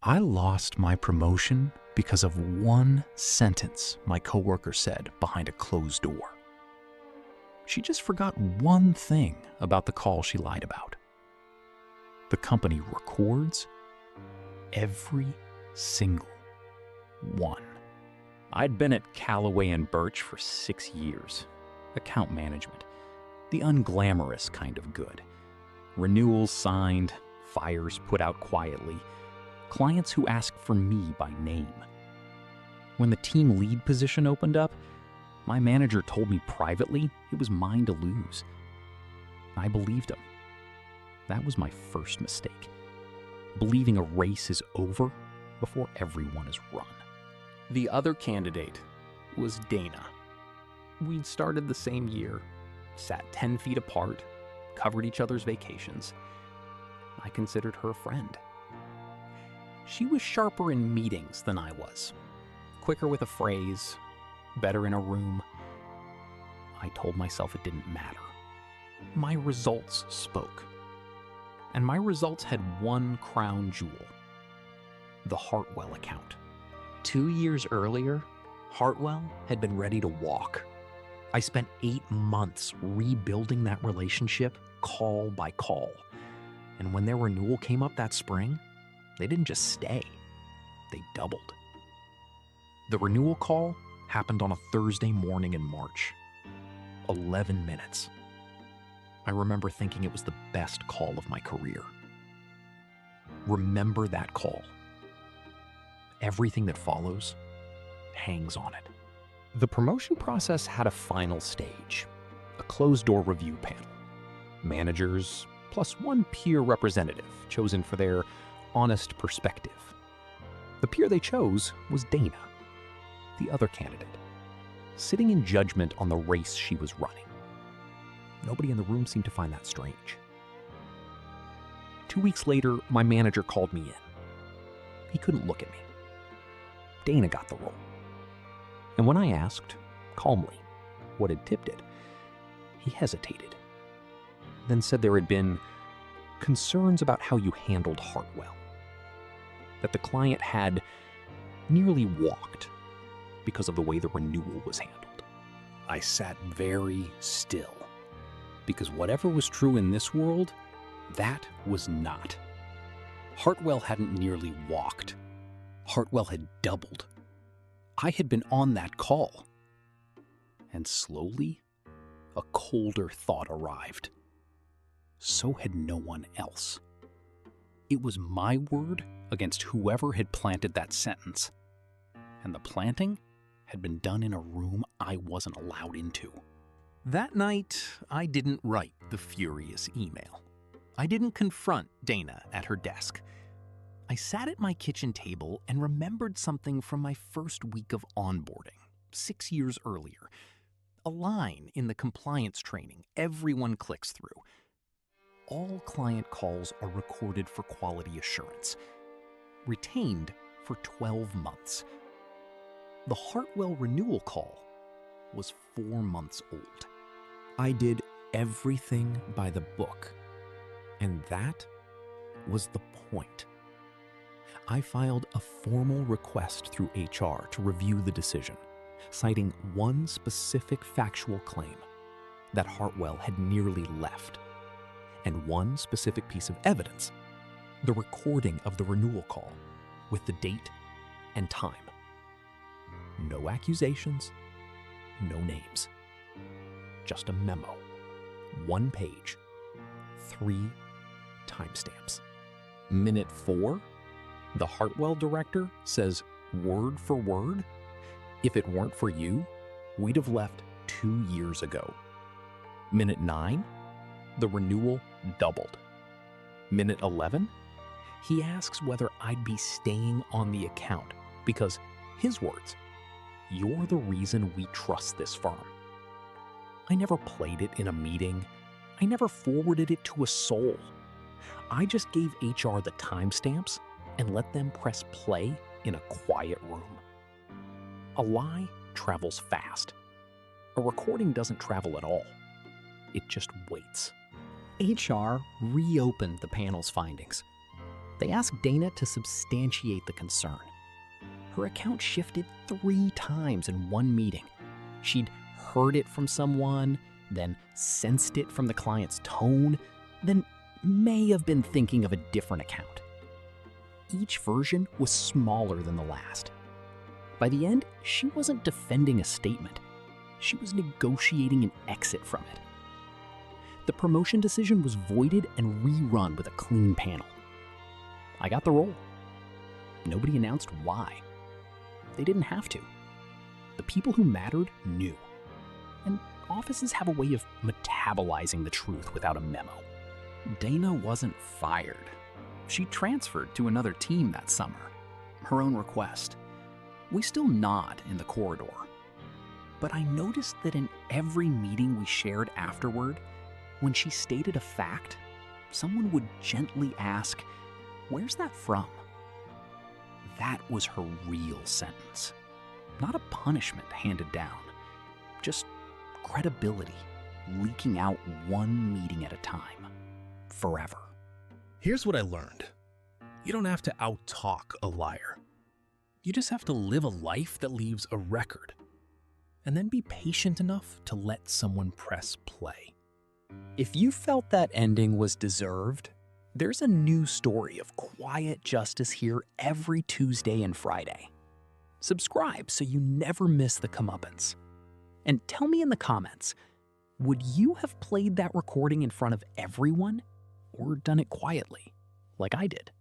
I lost my promotion because of one sentence my coworker said behind a closed door. She just forgot one thing about the call she lied about. The company records every single one. I'd been at Callaway and Birch for 6 years. Account management. The unglamorous kind of good. Renewals signed, fires put out quietly, clients who asked for me by name. When the team lead position opened up, my manager told me privately it was mine to lose. I believed him. That was my first mistake. Believing a race is over before everyone is run. The other candidate was Dana. We'd started the same year, sat 10 feet apart, covered each other's vacations. I considered her a friend. She was sharper in meetings than I was, quicker with a phrase, better in a room. I told myself it didn't matter. My results spoke. And my results had one crown jewel: the Hartwell account. 2 years earlier, Hartwell had been ready to walk. I spent 8 months rebuilding that relationship call by call. And when their renewal came up that spring, they didn't just stay, they doubled. The renewal call happened on a Thursday morning in March. 11 minutes. I remember thinking it was the best call of my career. Remember that call. Everything that follows hangs on it. The promotion process had a final stage, a closed-door review panel. Managers, plus one peer representative chosen for their honest perspective. The peer they chose was Dana, the other candidate, sitting in judgment on the race she was running. Nobody in the room seemed to find that strange. 2 weeks later, my manager called me in. He couldn't look at me. Dana got the role. And when I asked, calmly, what had tipped it, he hesitated, then said there had been concerns about how you handled Hartwell, that the client had nearly walked because of the way the renewal was handled. I sat very still, because whatever was true in this world, that was not. Hartwell hadn't nearly walked. Hartwell had doubled. I had been on that call. And slowly, a colder thought arrived. So had no one else. It was my word against whoever had planted that sentence. And the planting had been done in a room I wasn't allowed into. That night, I didn't write the furious email. I didn't confront Dana at her desk. I sat at my kitchen table and remembered something from my first week of onboarding, 6 years earlier. A line in the compliance training everyone clicks through. All client calls are recorded for quality assurance, retained for 12 months. The Hartwell renewal call was 4 months old. I did everything by the book, and that was the point. I filed a formal request through HR to review the decision, citing one specific factual claim, that Hartwell had nearly left, and one specific piece of evidence, the recording of the renewal call with the date and time. No accusations, no names. Just a memo, 1 page, 3 timestamps. Minute 4, the Hartwell director says word for word, "If it weren't for you, we'd have left 2 years ago." Minute 9, the renewal doubled. Minute 11, he asks whether I'd be staying on the account because, his words, "You're the reason we trust this firm." I never played it in a meeting. I never forwarded it to a soul. I just gave HR the timestamps and let them press play in a quiet room. A lie travels fast. A recording doesn't travel at all. It just waits. HR reopened the panel's findings. They asked Dana to substantiate the concern. Her account shifted 3 times in one meeting. She'd heard it from someone, then sensed it from the client's tone, then may have been thinking of a different account. Each version was smaller than the last. By the end, she wasn't defending a statement. She was negotiating an exit from it. The promotion decision was voided and rerun with a clean panel. I got the role. Nobody announced why. They didn't have to. The people who mattered knew. And offices have a way of metabolizing the truth without a memo. Dana wasn't fired. She transferred to another team that summer. Her own request. We still nod in the corridor. But I noticed that in every meeting we shared afterward, when she stated a fact, someone would gently ask, "Where's that from?" That was her real sentence. Not a punishment handed down. Just credibility leaking out one meeting at a time. Forever. Here's what I learned. You don't have to out-talk a liar. You just have to live a life that leaves a record. And then be patient enough to let someone press play. If you felt that ending was deserved, there's a new story of quiet justice here every Tuesday and Friday. Subscribe so you never miss the comeuppance. And tell me in the comments, would you have played that recording in front of everyone or done it quietly, like I did?